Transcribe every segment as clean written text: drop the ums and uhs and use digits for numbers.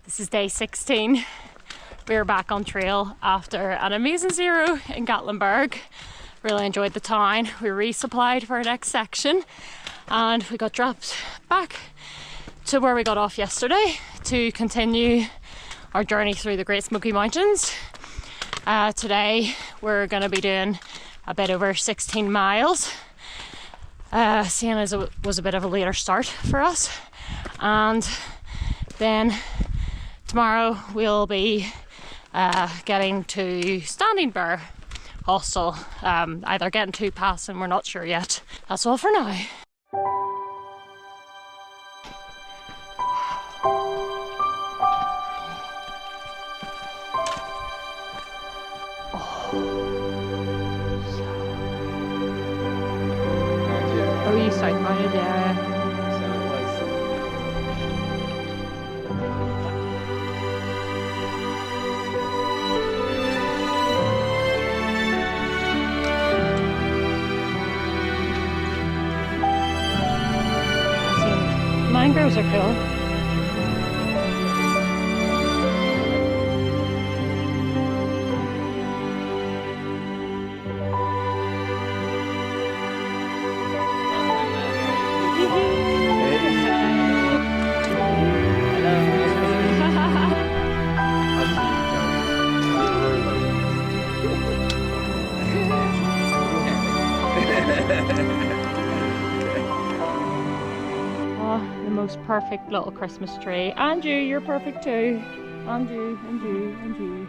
This is day 16. We're back on trail after an amazing zero in Gatlinburg. Really enjoyed the town. We resupplied for our next section and we got dropped back to where we got off yesterday to continue our journey through the Great Smoky Mountains. Today we're going to be doing a bit over 16 miles, seeing as it was a bit of a later start for us. And then tomorrow we'll be getting to Standing Bear Hostel, either getting to passing, we're not sure yet. That's all for now. Oh, you southbound, yeah. Mangroves are cool. Most perfect little Christmas tree. And you're perfect too. And you.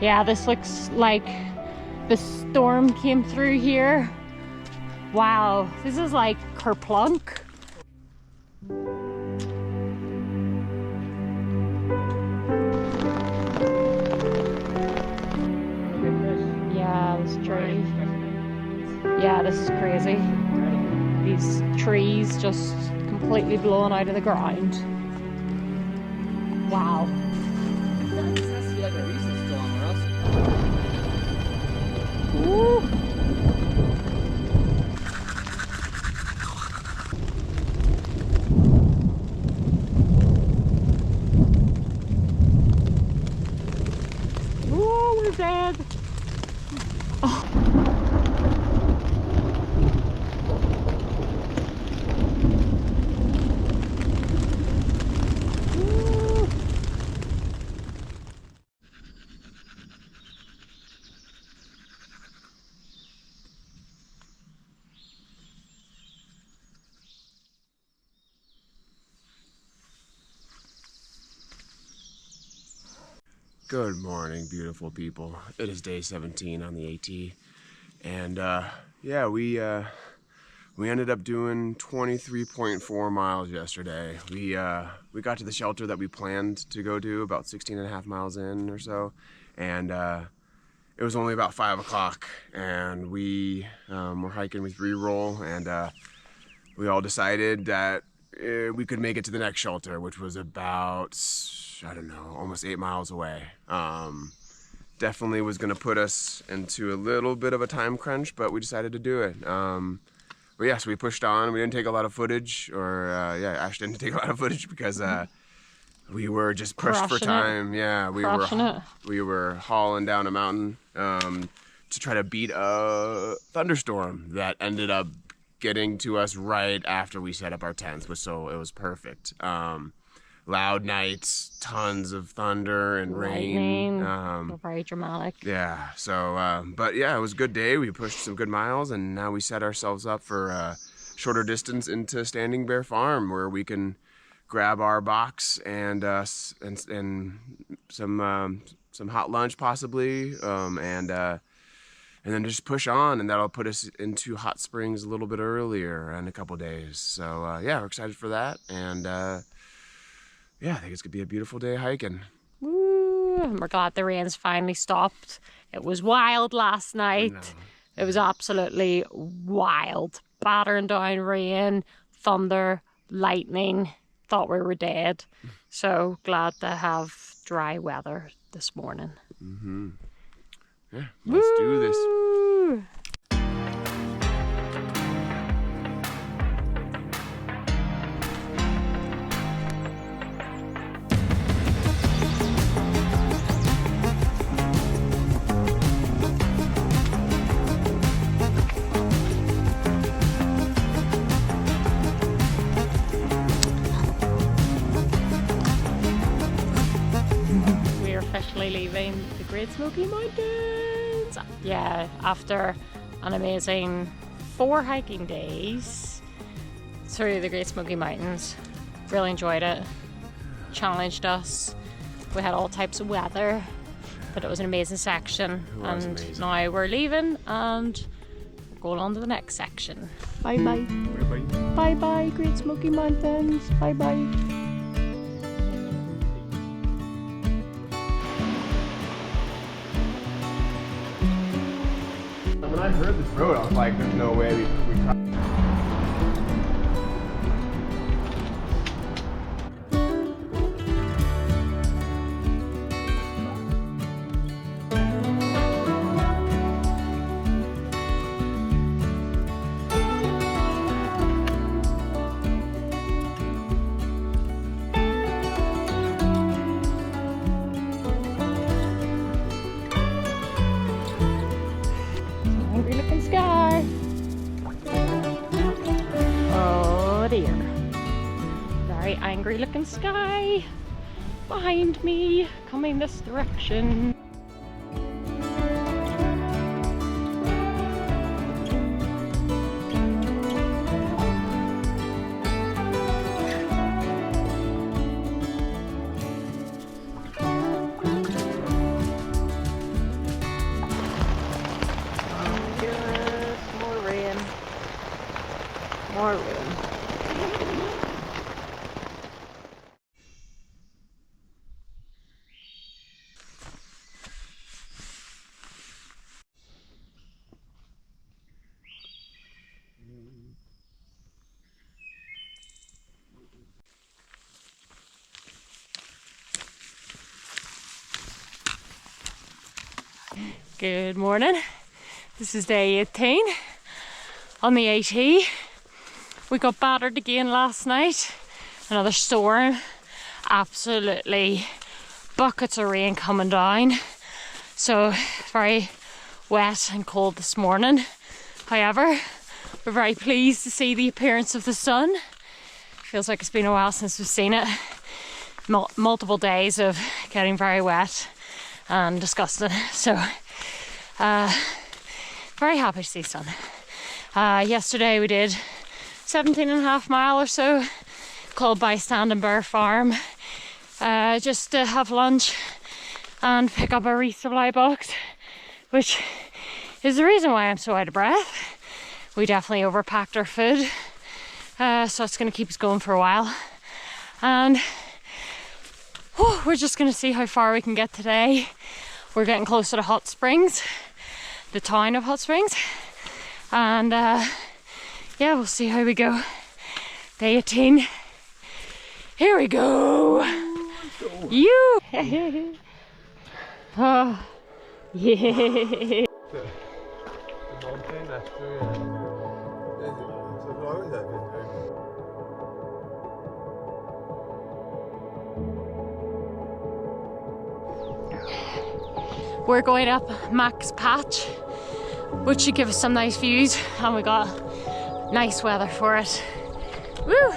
Yeah, this looks like the storm came through here. Wow, this is like kerplunk. Yeah, this tree. Yeah, this is crazy. These trees just completely blown out of the ground. Wow. This has to be like a recent storm or else. Woo. Whoa, we're dead. Oh. Good morning, beautiful people. It is day 17 on the AT, and yeah, we ended up doing 23.4 miles yesterday. We got to the shelter that we planned to go to about 16 and a half miles in or so, and it was only about 5 o'clock, and we were hiking with re-roll, and we all decided that we could make it to the next shelter, which was about, I don't know, almost 8 miles away. Definitely was gonna put us into a little bit of a time crunch, but we decided to do it. But yeah, so we pushed on. We didn't take a lot of footage, or yeah, Ash didn't take a lot of footage because we were just pushed for time. Yeah, we were hauling down a mountain to try to beat a thunderstorm that ended up getting to us right after we set up our tents, so it was perfect. Loud nights, tons of thunder and rain. Very dramatic. Yeah, so, but yeah, it was a good day. We pushed some good miles, and now we set ourselves up for a shorter distance into Standing Bear Farm, where we can grab our box and some hot lunch possibly, and then just push on, and that'll put us into Hot Springs a little bit earlier in a couple days. So yeah, we're excited for that, and yeah, I think it's gonna be a beautiful day hiking. Woo! We're glad the rain's finally stopped. It was wild last night. It was absolutely wild. Battering down rain, thunder, lightning. Thought we were dead. So glad to have dry weather this morning. Mm-hmm. Yeah, let's do this. Great Smoky Mountains. Yeah, after an amazing 4 hiking days through the Great Smoky Mountains, really enjoyed it. Challenged us. We had all types of weather, but it was an amazing section. And amazing. Now we're leaving and going on to the next section. Bye bye. Bye bye. Bye bye, Great Smoky Mountains. Bye bye. When I heard this road, I was like, there's no way we Angry looking sky. Oh dear. Very angry looking sky behind me, coming this direction. More room. Good morning. This is day 18 on the AT. We got battered again last night. Another storm. Absolutely buckets of rain coming down. So very wet and cold this morning. However, we're very pleased to see the appearance of the sun. Feels like it's been a while since we've seen it. Multiple days of getting very wet and disgusting. So very happy to see sun. Yesterday we did 17.5 miles or so, called by Standing Bear Farm, just to have lunch and pick up a resupply box, which is the reason why I'm so out of breath. We definitely overpacked our food, so it's going to keep us going for a while. And we're just going to see how far we can get today. We're getting closer to Hot Springs, the town of Hot Springs, and yeah, we'll see how we go. Day 18. Here we go. You. Oh, yeah. We're going up Mac's Patch, which should give us some nice views, and we got nice weather for it. Woo!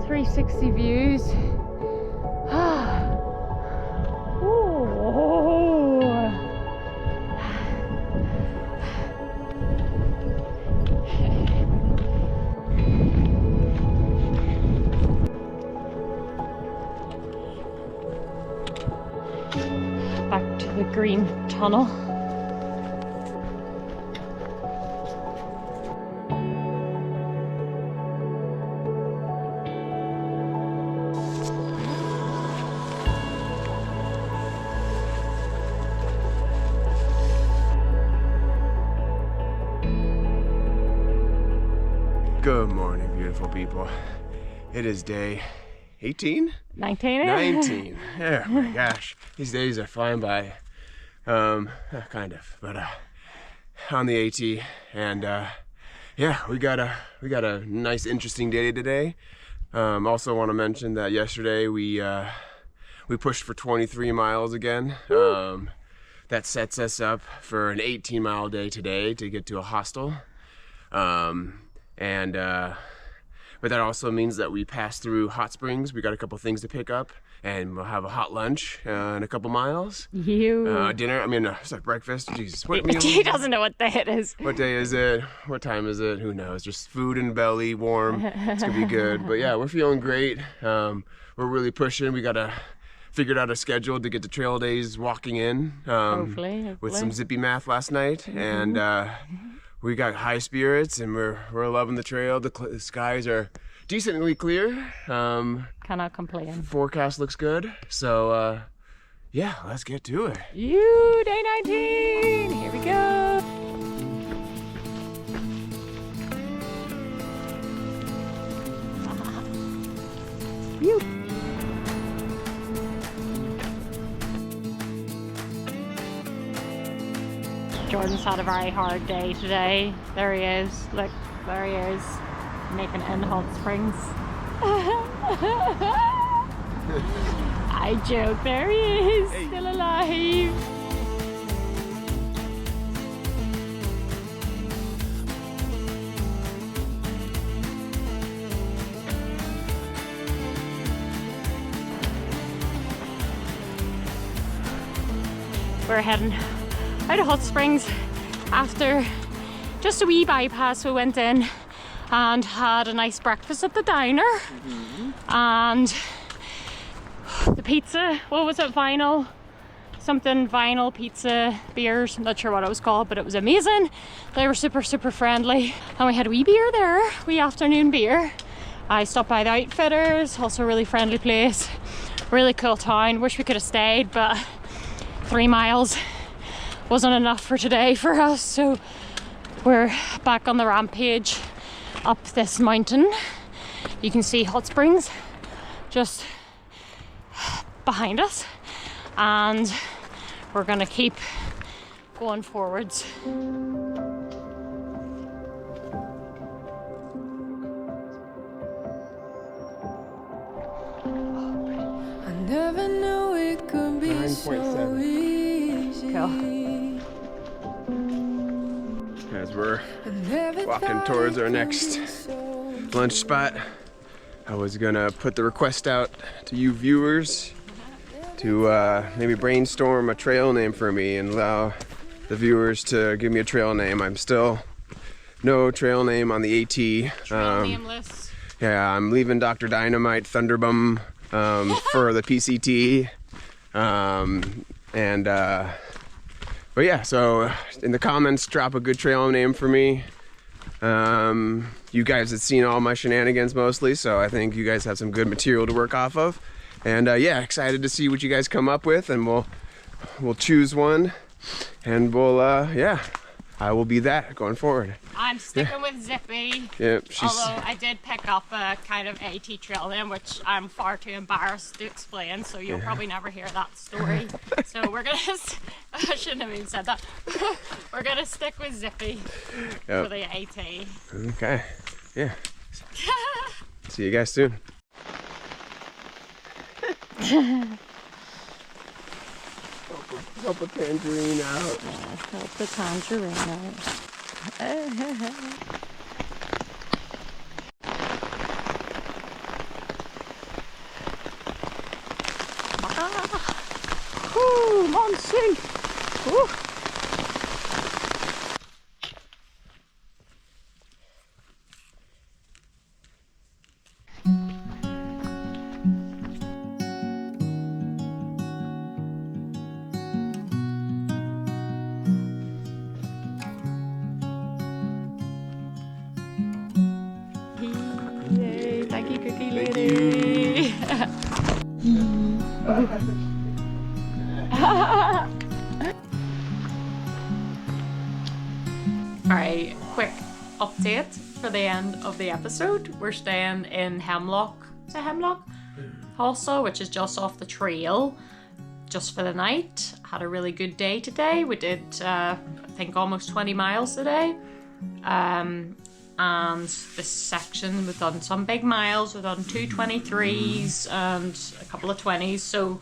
360 views. Back to the green tunnel. Good morning, beautiful people. It is day 18? 19? 19. Oh my gosh. These days are flying by. Kind of, but on the AT, and yeah, we got a nice, interesting day today. Also want to mention that yesterday we pushed for 23 miles again. That sets us up for an 18-mile day today to get to a hostel. And but that also means that we pass through hot springs. We got a couple things to pick up, and we'll have a hot lunch in a couple miles. Dinner, sorry, breakfast. Jesus, what meal? He doesn't know what day it is. What day is it? What time is it? Who knows? Just food in the belly, warm. It's gonna be good. But yeah, we're feeling great. We're really pushing. We gotta figured out a schedule to get the trail days walking in. Hopefully. With some zippy math last night, and we got high spirits, and we're loving the trail. The skies are decently clear. Cannot complain. Forecast looks good. So yeah, let's get to it. Day 19. Here we go. Jordan's had a very hard day today. There he is. Look, there he is. Making it in hot springs. I joke, there he is. Hey. Still alive. We're heading out of hot springs after just a wee bypass. We went in and had a nice breakfast at the diner, and the pizza, what was it, vinyl pizza beers, I'm not sure what it was called, but it was amazing. They were super friendly, and we had a wee beer there, wee afternoon beer. I stopped by the Outfitters, also a really friendly place, really cool town. Wish we could have stayed, but 3 miles wasn't enough for today for us, so we're back on the rampage up this mountain. You can see hot springs just behind us, and we're gonna keep going forwards. I never knew it could be so easy. Cool. As we're walking towards our next lunch spot, I was gonna put the request out to you viewers to maybe brainstorm a trail name for me and allow the viewers to give me a trail name. I'm still no trail name on the AT. Nameless. Yeah, I'm leaving Dr. Dynamite Thunderbum for the PCT. But yeah, so in the comments, drop a good trail name for me. You guys have seen all my shenanigans mostly, so I think you guys have some good material to work off of. And yeah, excited to see what you guys come up with, and we'll choose one, and yeah, I will be that going forward. I'm sticking with Zippy. Yeah, although I did pick up a kind of AT trail name, which I'm far too embarrassed to explain, so you'll probably never hear that story. So we're gonna, I shouldn't have even said that. We're gonna stick with Zippy for the AT. Okay, yeah. See you guys soon. Help a tangerine out. Yeah, help the tangerine out. Monsoon! Ooh. Yay, thank you, cookie lady. Alright, quick update for the end of the episode. We're staying in Hemlock. Is it Hemlock? Also, which is just off the trail, just for the night. Had a really good day today. We did, I think, almost 20 miles today. And this section, we've done some big miles. We've done 2 23s and a couple of 20s. So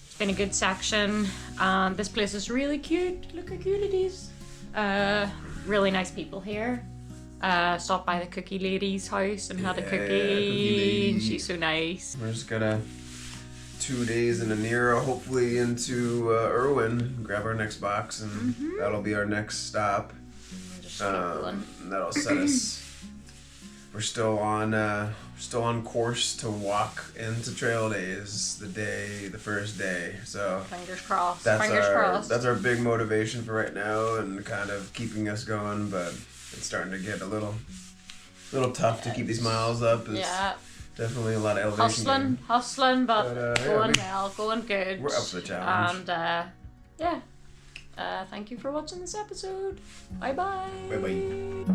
it's been a good section. And this place is really cute. Look how cute it is. Really nice people here. Stopped by the cookie lady's house and had a Yeah, cookie. cookie lady. And she's so nice. We're just gonna 2 days in a Nero, hopefully into Irwin, grab our next box, and that'll be our next stop. Just keep going. That'll set us. We're still on course to walk into Trail Days, the first day. So Fingers crossed. that's Fingers crossed. that's our big motivation for right now, and kind of keeping us going. But it's starting to get a little tough to keep these miles up. It's definitely a lot of elevation. Hustling, but going yeah, well, going good. we're up for the challenge. And thank you for watching this episode. Bye bye. Bye bye.